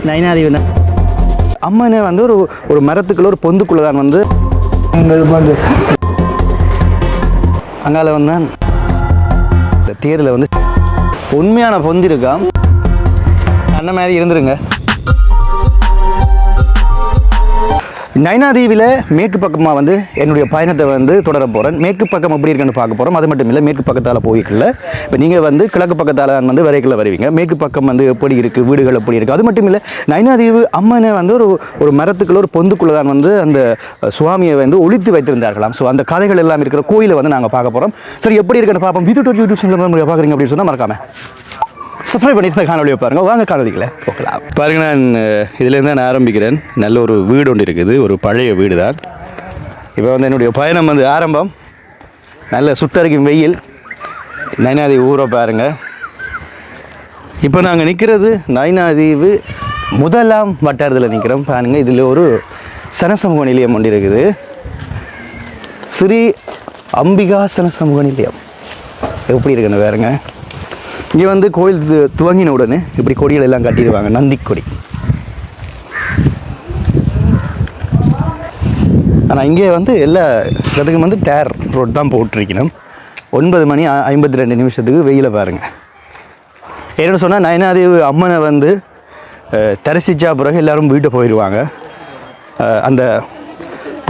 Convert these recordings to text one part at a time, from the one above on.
நைனாதீவு அம்மனை வந்து ஒரு மரத்துக்குள்ள ஒரு பொந்துக்குள்ளே தான் வந்து அங்கால வந்து இந்த தேரில் வந்து உண்மையான பொந்து இருக்கா அந்த மாதிரி இருந்துருங்க. நைனாதீவில் மேற்கு பக்கமாக வந்து என்னுடைய பயணத்தை வந்து தொடர போகிறேன். மேற்கு பக்கம் எப்படி இருக்குன்னு பார்க்க போகிறோம். அது மட்டும் இல்லை, மேற்கு பக்கத்தால் போய்க்கல. இப்போ நீங்கள் வந்து கிழக்கு பக்கத்தால் வந்து வரைக்குள்ள வருவீங்க. மேற்கு பக்கம் வந்து எப்படி இருக்குது, வீடுகள் எப்படி இருக்குது. அது மட்டும் இல்லை, நைனாதீவு அம்மனை வந்து ஒரு மரத்துக்குள்ள ஒரு பொந்துக்குள்ளே தான் வந்து அந்த சுவாமியை வந்து ஒளித்து வைத்திருந்தார்களாம். ஸோ அந்த கதைகள் எல்லாம் இருக்கிற கோயிலை வந்து நாங்கள் பார்க்க போகிறோம். சரி, எப்படி இருக்குன்னு பார்ப்போம். வித் யூடியூப் சேனல் பார்க்குறீங்க அப்படின்னு சொன்னால் மறக்காம சப்ஸ்கிரைப் பண்ணி இந்த காணொலியை பாருங்கள். வாங்க காணொலிகளை போகலாம். பாருங்க, நான் இதுலேருந்து நான் ஆரம்பிக்கிறேன். நல்ல ஒரு வீடு ஒன்று இருக்குது, ஒரு பழைய வீடு தான். இப்போ வந்து என்னுடைய பயணம் வந்து ஆரம்பம். நல்ல சுட்டரிக்கும் வெயில். நைனாதீவு ஊரை பாருங்கள். இப்போ நாங்கள் நிற்கிறது நைனாதீவு முதலாம் வட்டாரத்தில் நிற்கிறோம். பாருங்கள், இதில் ஒரு சனசமூக நிலையம் ஒன்று இருக்குது. ஸ்ரீ அம்பிகா சனசமூக நிலையம் எப்படி இருக்குன்னு பாருங்க. இங்கே வந்து கோயில் துவங்கின உடனே இப்படி கொடிகள் எல்லாம் கட்டிடுவாங்க, நந்தி கொடி. ஆனால் இங்கே வந்து எல்லா இடத்துக்கும் வந்து டேர் ரோட் தான் போட்டிருக்கணும். 9:52 வெயில பாருங்கள். என்னென்னு சொன்னால், நைனாதீவு அம்மனை வந்து தரிசித்தா பிறகு எல்லோரும் வீட்டை போயிடுவாங்க. அந்த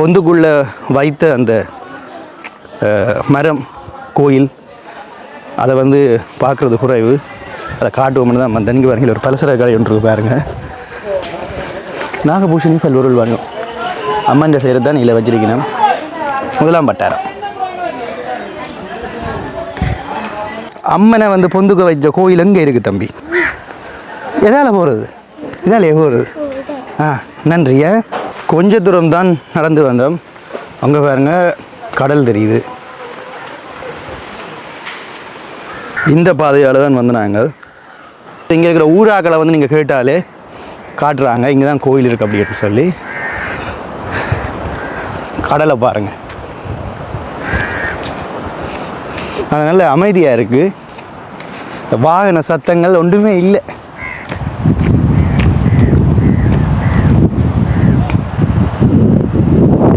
பொந்துக்குள்ளே வைத்த அந்த மரம் கோயில் அதை வந்து பார்க்குறது குறைவு. அதை காட்டுவோம்னு தான் நம்ம தனிக்கு பாருங்கள். ஒரு பலசர கடை ஒன்று பாருங்கள். நாகபூஷணி பல்வொருள் வாங்கும் அம்மன் பேரை தான் இதில் வச்சிருக்கணும். முதலாம் வட்டாரம். அம்மனை வந்து பொந்துக்க வைத்த கோயில் எங்கே இருக்குது தம்பி? எதால் போகிறது? இதாலே போகிறது? நன்றியா. கொஞ்ச தூரம் தான் நடந்து வந்தோம். அங்கே பாருங்கள், கடல் தெரியுது. இந்த பாதையால் தான் வந்து நாங்கள் இங்கே இருக்கிற ஊராக்களை வந்து நீங்கள் கேட்டாலே காட்டுறாங்க இங்கே தான் கோயில் இருக்குது அப்படின்னு சொல்லி. கடலை பாருங்கள், அது நல்ல அமைதியாக இருக்குது. வாகன சத்தங்கள் ஒன்றுமே இல்லை.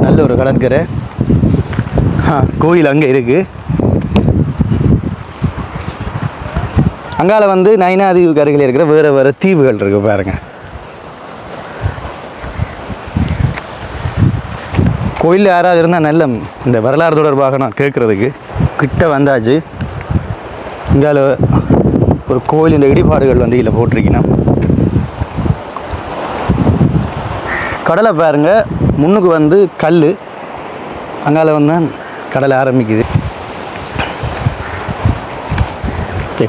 நல்ல ஒரு கடற்கரை. கோயில் அங்கே இருக்குது. அங்கால வந்து நைனாதீவுக்கு அருகில் இருக்கிற வேறு தீவுகள் இருக்குது பாருங்கள். கோயிலில் யாராவது இருந்தால் நல்ல இந்த வரலாறு தொடர்பாக நான் கேட்குறதுக்கு கிட்ட வந்தாச்சு. இங்கால ஒரு கோயில் இந்த இடிபாடுகள் வந்து இதில் போட்டிருக்கணும். கடலை பாருங்கள், முன்னுக்கு வந்து கல், அங்கால வந்து கடலை ஆரம்பிக்குது.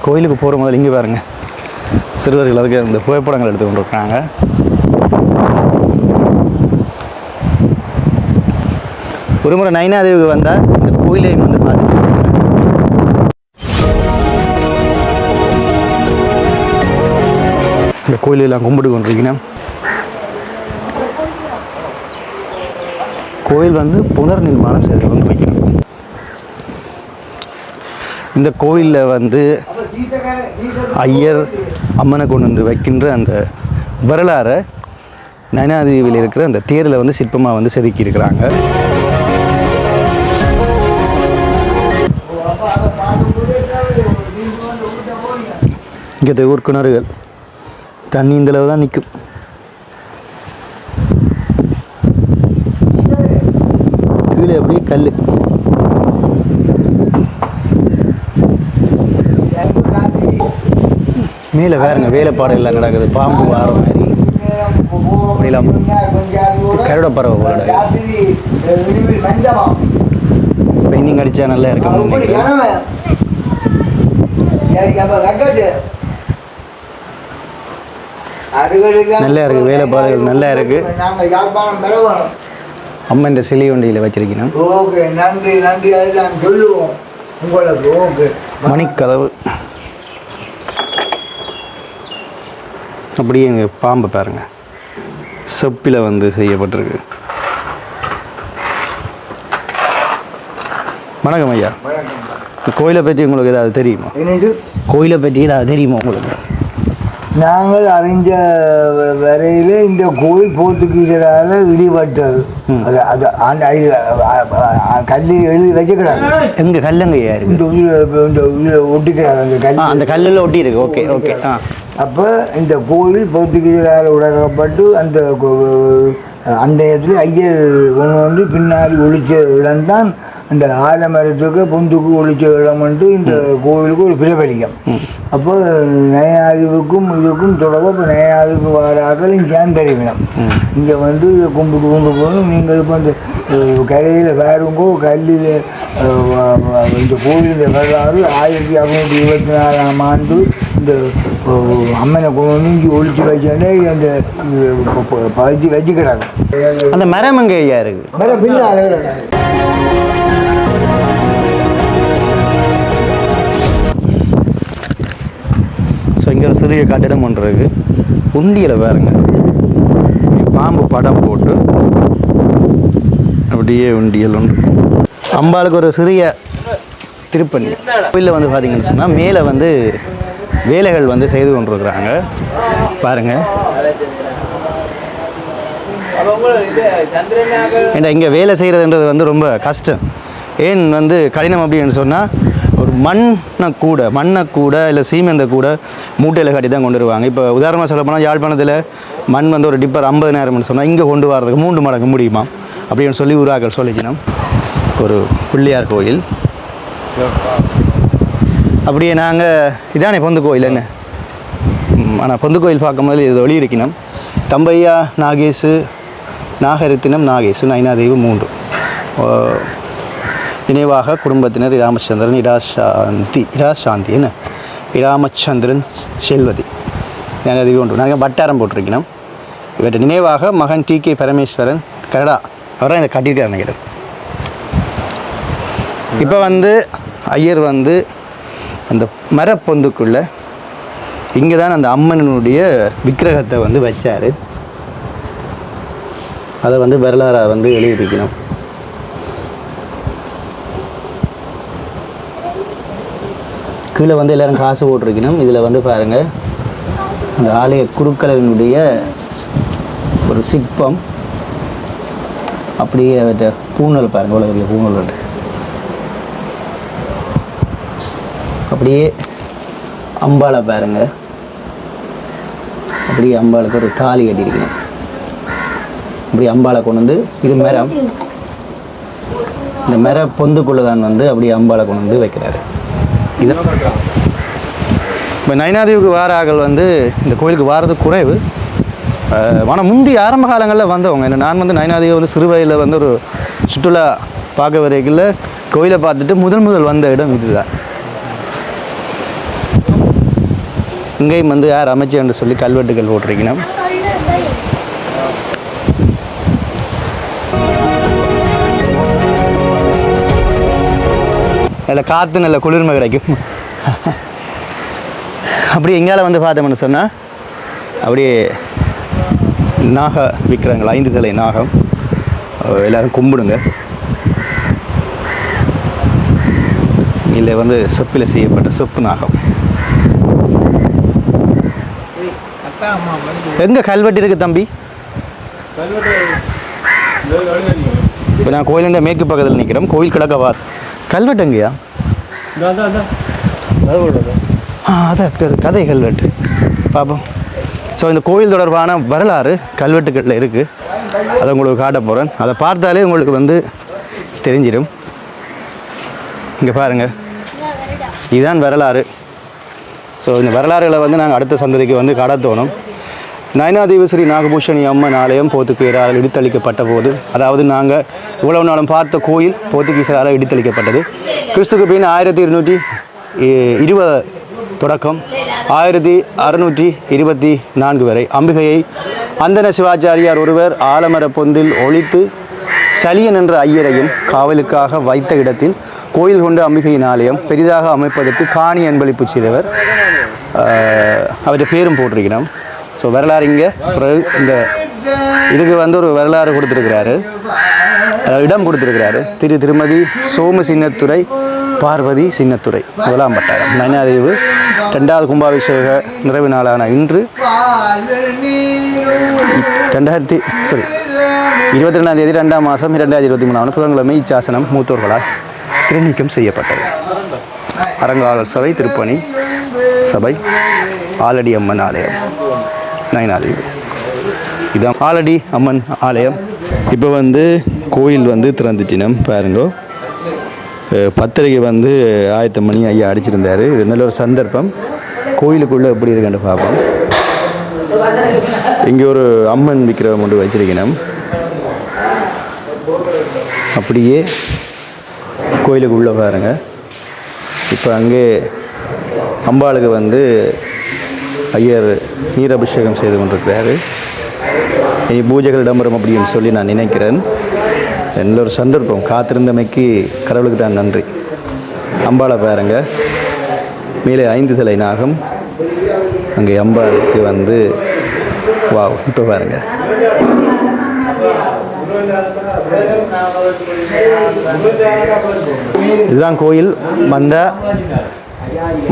கோயிலுக்கு போகிற முதல்ல இங்கே பாருங்கள், சிறுவர்கள் அதுக்கு இந்த புகைப்படங்கள் எடுத்து கொண்டு இருக்காங்க. ஒரு முறை நைனாதீவுக்கு வந்தால் இந்த கோயிலையும் வந்து பார்த்து இந்த கோயிலெல்லாம் கும்பிட்டு கொண்டிருக்கணும். கோயில் வந்து புனர் நிர்மாணம் செய்து கொண்டு வைக்கணும். இந்த கோயிலில் வந்து ஐயர் அம்மனை கொண்டு வந்து வைக்கின்ற அந்த வரலாறை நைனாதீவில் இருக்கிற அந்த தேரில் வந்து சிற்பமாக வந்து செதுக்கி இருக்கிறாங்க. இங்கே ஊர் கிணறுகள் தண்ணி இந்தளவு தான் நிற்கும். கீழே அப்படியே கல். மேலே வேறுங்க வேலைப்பாடு எல்லாம் கிடக்குது. பாம்பு வார மாதிரி அப்படிலாம் கருட பறவை போல பெயிண்டிங் அடித்தா நல்லா இருக்கும். நல்லா இருக்குது, வேலைப்பாடுகள் நல்லா இருக்குது. அம்மன் சிலை ஒன்றியில் வச்சிருக்கணும். மணிக்கதவு. அப்படியே எங்க பாம்பை பாருங்க, செப்பில் வந்து செய்யப்பட்டிருக்கு. வணக்கம் ஐயா. கோயிலை பற்றி உங்களுக்கு ஏதாவது தெரியுமா? கோயிலை பற்றி ஏதாவது தெரியுமா உங்களுக்கு? நாங்கள் அறிஞ்ச வரையிலே இந்த கோயில் போர்த்துகீசரால் இடிபட்டது. அது கல்லு எழுதி வச்சுக்கிறாங்க. எங்க கல்லுங்கய்யா இருக்கு? இந்த ஒட்டிக்கிறாங்க அந்த கல், அந்த கல்லில் ஒட்டி இருக்கு. Okay okay. அப்போ இந்த கோயில் போர்த்துகீசரால் உடைக்கப்பட்டு அந்த இடத்துல ஐயர் கொண்டு வந்து பின்னாடி ஒழிச்ச இடம்தான் இந்த ஆலமரத்துக்கு பொந்துக்கு ஒழிச்ச இடம்ன்ட்டு இந்த கோவிலுக்கு ஒரு பிரபலியம். அப்போ நயனாதிவுக்கும் இதுக்கும் தொடர்பு. இப்போ நயனாதிவுக்கு வராக்கள் இங்கே சேர்ந்தறிவினம். இங்கே வந்து கும்பிட்டு கொண்டு போகணும். நீங்கள் இப்போ இந்த கரையில் வேறுங்கோ கல்லில் இந்த கோவிலில் வரலாறு 1624ஆம் ஆண்டு இந்த அம்மனை கொண்டு வந்து இங்கே ஒழிச்சு வச்சோடனே அந்த பதிச்சு வச்சுக்கிறாங்க. அந்த மரம் எங்கே ஐயா இருக்கு? மரம் பின்னால். ஸோ இங்கே ஒரு சிறிய கட்டிடம் ஒன்று இருக்குது. உண்டியில் பாருங்க, பாம்பு படம் போட்டு அப்படியே உண்டியல் ஒன்று. அம்பாளுக்கு ஒரு சிறிய திருப்பணி. கோயிலில் வந்து பார்த்தீங்கன்னு சொன்னால் மேலே வந்து வேலைகள் வந்து செய்து கொண்டிருக்கிறாங்க பாருங்கள். ஏன்னா இங்கே வேலை செய்கிறதுன்றது வந்து ரொம்ப கஷ்டம். ஏன் வந்து கடினம் அப்படின்னு சொன்னால் ஒரு மண்ணை கூட இல்லை சீமெந்தை கூட மூட்டையில் கட்டி தான் கொண்டு வருவாங்க. இப்போ உதாரணமாக சொல்ல போனால் யாழ்ப்பாணத்தில் மண் வந்து ஒரு டிப்பர் 50,000 சொன்னால் இங்கே கொண்டு வரதுக்கு 3 மடங்கு முடியுமா அப்படின்னு சொல்லி ஊராக்கள் சொல்லிச்சினோம். ஒரு பிள்ளையார் கோயில். அப்படியே நாங்கள் இதானே பொந்து கோயில் என்ன, ஆனால் பொந்து கோயில் பார்க்கும்போது இது ஒளி இருக்கணும். தம்பையா நாகேஷு நாகரத்தினம் நாகேஷு நயனாதேவி 3 நினைவாக குடும்பத்தினர் ராமச்சந்திரன் இராசாந்தி என்ன ராமச்சந்திரன் செல்வதி நயனாதேவி 1. நாங்கள் வட்டாரம் போட்டிருக்கணும். இவற்றை நினைவாக மகன் TK பரமேஸ்வரன் கரடா அவராக இதை கட்டியிருக்கார் நினைக்கிறேன். இப்போ வந்து ஐயர் வந்து அந்த மரப்பொந்துக்குள்ளே இங்கே தான் அந்த அம்மனுடைய விக்கிரகத்தை வந்து வச்சார். அதை வந்து வரலாறாக வந்து எழுதியிருக்கணும். கீழே வந்து எல்லோரும் காசு போட்டிருக்கணும். இதில் வந்து பாருங்கள் அந்த ஆலய குருக்களினுடைய ஒரு சிற்பம். அப்படியே அவற்றை பூணல் பாருங்கள், இவ்வளோ பெரிய பூணல். அப்படியே அம்பாளை பாருங்கள், அப்படியே அம்பாளுக்கு ஒரு தாலி கட்டியிருக்கணும். அப்படி அம்பாளை கொண்டு வந்து இது மரம், இந்த மர பொந்துக்குள்ளே தான் வந்து அப்படியே அம்பாளை கொண்டு வந்து வைக்கிறாரு. இது இப்போ நயனாதேவிக்கு வார ஆக்கள் வந்து இந்த கோயிலுக்கு வாரது குறைவு. ஆனால் முந்தி ஆரம்ப காலங்களில் வந்தவங்க என்ன, நான் வந்து நயனாதேவி வந்து சிறு வயதில் வந்து ஒரு சுற்றுலா பார்க்க வரைக்குள்ள கோயிலை பார்த்துட்டு முதல் வந்த இடம் இதுதான். இங்கேயும் வந்து யார் அமைச்சர்னு சொல்லி கல்வெட்டுகள் போட்டிருக்கணும். நல்ல காற்று நல்ல குளிர்மை கிடைக்கும். அப்படி எங்கால வந்து பார்த்தோம்னு சொன்னால் அப்படியே நாக விக்கிரங்கள் 5 தலை நாகம் எல்லோரும் கும்பிடுங்க. இல்லை வந்து செப்பில் செய்யப்பட்ட செப்பு நாகம். எங்கே கல்வெட்டு இருக்குது தம்பி? இப்போ நான் கோயிலேருந்து மேற்கு பக்கத்தில் நிற்கிறோம். கோயில் கிழக்கவா கல்வெட்டு எங்கேயா? அதான் கதை கல்வெட்டு பார்ப்போம். ஸோ இந்த கோயில் தொடர்பான வரலாறு கல்வெட்டுகளில் இருக்குது. அதை உங்களுக்கு காட்ட போகிறேன். அதை பார்த்தாலே உங்களுக்கு வந்து தெரிஞ்சிடும். இங்கே பாருங்கள், இதுதான் வரலாறு. ஸோ இந்த வரலாறுகளை வந்து நாங்கள் அடுத்த சந்ததிக்கு வந்து கடத்தணும். நயனாதேவி ஸ்ரீ நாகபூஷணி அம்மன் ஆலயம் போர்த்துகீசரால் இடித்தளிக்கப்பட்ட போது, அதாவது நாங்கள் இவ்வளவு நாளும் பார்த்த கோயில் போர்த்துகீசரால் இடித்தளிக்கப்பட்டது. கிறிஸ்துக்கு பின் 1620 தொடக்கம் 1624 வரை அம்பிகையை அந்தன சிவாச்சாரியார் ஒருவர் ஆலமர பொந்தில் ஒழித்து சலியன் என்ற ஐயரையும் காவலுக்காக வைத்த இடத்தில் கோயில் கொண்ட அம்பிகையின் ஆலயம் பெரிதாக அமைப்பதற்கு காணி அன்பளிப்பு செய்தவர். அவருடைய பேரும் போட்டிருக்கிறோம். ஸோ வரலாறு இங்கே இந்த இதுக்கு வந்து ஒரு வரலாறு கொடுத்துருக்கிறாரு, இடம் கொடுத்துருக்கிறாரு. திருமதி சோமு சின்னத்துறை பார்வதி சின்னத்துறை 1ஆம் பட்டாரம் நயனாதேவி ரெண்டாவது கும்பாபிஷேக நிறைவு நாளான இன்று 22ஆம் தேதி 2ஆம் மாதம் 2023 புதன்கிழமை இச்சாசனம் மூத்தோர்களால் திருநீக்கம் செய்யப்பட்டது. அரங்காவலர் சபை, திருப்பணி சபை, ஆலடி அம்மன் ஆலயம், நயனாதேவி. இதான் ஆலடி அம்மன் ஆலயம். இப்போ வந்து கோயில் வந்து திறந்துச்சினம் பாருங்கோ. 10:30 ஆயத்த மணி ஐயா அடிச்சிருந்தார். இது நல்ல ஒரு சந்தர்ப்பம். கோயிலுக்குள்ளே எப்படி இருக்குன்னு பார்ப்போம். இங்கே ஒரு அம்மன் விக்கிரகம் கொண்டு வச்சிருக்கணும். அப்படியே கோயிலுக்குள்ளே பாருங்கள். இப்போ அங்கே அம்பாளுக்கு வந்து ஐயர் நீரபிஷேகம் செய்து கொண்டிருக்கிறாரு. இனி பூஜைகள் இடம்பெறும் அப்படின்னு சொல்லி நான் நினைக்கிறேன். நல்ல ஒரு சந்தர்ப்பம். காத்திருந்தமைக்கு கடவுளுக்கு தான் நன்றி. அம்பாளை பாருங்க. மேலே 5 தலை நாகம். அங்கே அம்பாளுக்கு வந்து வாவ். இப்போ பாருங்க. இதுதான் கோயில்.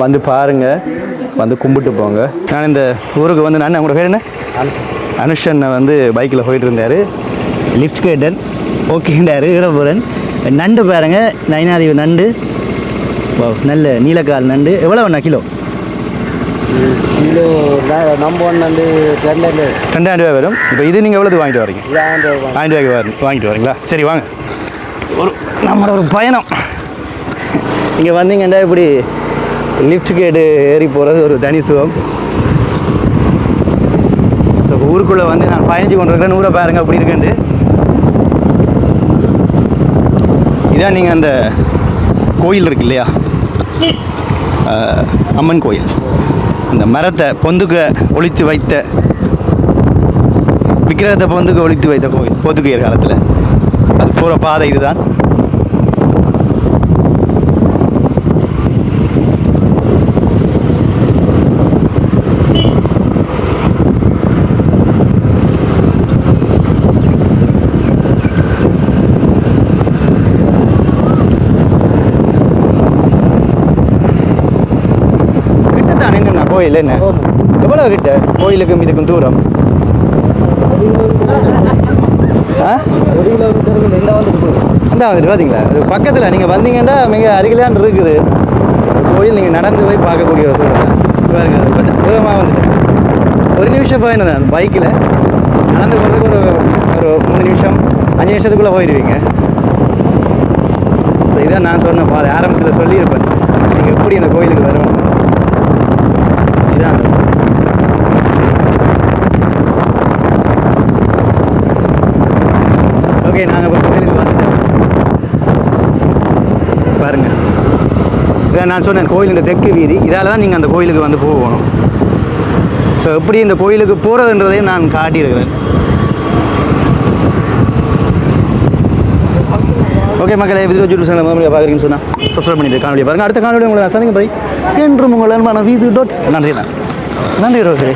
வந்து பாருங்க, வந்து கும்பிட்டு போங்க. நான் இந்த ஊருக்கு வந்து நான் உங்களோட பேர் என்ன? அனுஷன் வந்து பைக்கில் போயிட்டு இருந்தார். லிஃப்ட் கேட்டன் ஓகேண்டாரு. வீரபுரன் நண்டு பாருங்க. நயனாதேவி நண்டு. நல்ல நீலக்கால் நண்டு. எவ்வளோ வேணா கிலோ? கிலோ நம்ம வந்து 2000 ரூபா வரும். இப்போ இது நீங்கள் எவ்வளோது வாங்கிட்டு வரீங்க? 1000 ரூபாய்க்கு வாங்கிட்டு வரீங்களா? சரி வாங்க. நம்மளோட ஒரு பயணம். இங்கே வந்தீங்கன்னா இப்படி லிஃப்ட் கேட்டு ஏறி போகிறது ஒரு தனி சுகம். ஸோ ஊருக்குள்ளே வந்து நான் பயணிச்சு கொண்டு இருக்கிறேன். ஊரை பாருங்க அப்படி இருக்குண்டு. இதான் நீங்கள் அந்த கோயில் இருக்கு இல்லையா, அம்மன் கோயில். அந்த மரத்தை பொந்துக்க ஒழித்து வைத்த விக்கிரகத்தை பொந்துக்க ஒழித்து வைத்த கோயில் போர்த்துகீயர் காலத்தில். அது போகிற பாதை இதுதான். கோயில் என்ன எவ்வளோ கிட்ட கோயிலுக்கும் இதுக்கும் தூரம்? அந்த வந்துட்டு பார்த்தீங்களா, ஒரு பக்கத்தில் நீங்கள் வந்தீங்கன்னா மிக அருகிலான் இருக்குது கோயில். நீங்கள் நடந்து போய் பார்க்கக்கூடிய ஒரு தூரம் தான். பாருங்க, வேகமாக வந்துட்டு 1 நிமிஷம் போயினேன் நான் பைக்கில். நடந்து போகிறதுக்கு ஒரு 3 நிமிஷம் 5 நிமிஷத்துக்குள்ளே போயிடுவீங்க. ஸோ இதான் நான் சொன்ன பாதை. ஆரம்பத்தில் சொல்லியிருப்பேன் நீங்கள் எப்படி இந்த கோயிலுக்கு வரணும். இதான் ஓகே. நாங்கள் இப்போ கோயிலுக்கு வந்துட்டோம் பாருங்கள். இதான் நான் சொன்னேன் கோயில் இந்த தெற்கு வீதி. இதால் தான் நீங்கள் அந்த கோயிலுக்கு வந்து போகணும். ஸோ எப்படி இந்த கோயிலுக்கு போகிறதுன்றதையும் நான் காட்டியிருக்கிறேன். ஓகே மக்களே, விதிரோ யூடியூப் சேனல் மறுபடியும் பார்க்குறீங்கன்னு சொன்னால் சப்ஸ்கிரைப் பண்ணிட்டு காணொலியை பாருங்கள். அடுத்த காணொலி உங்களை நான் சந்திக்கும் போய் என்றும் உங்கள் அன்பான வீது டாட். நன்றி ரோஹிரி.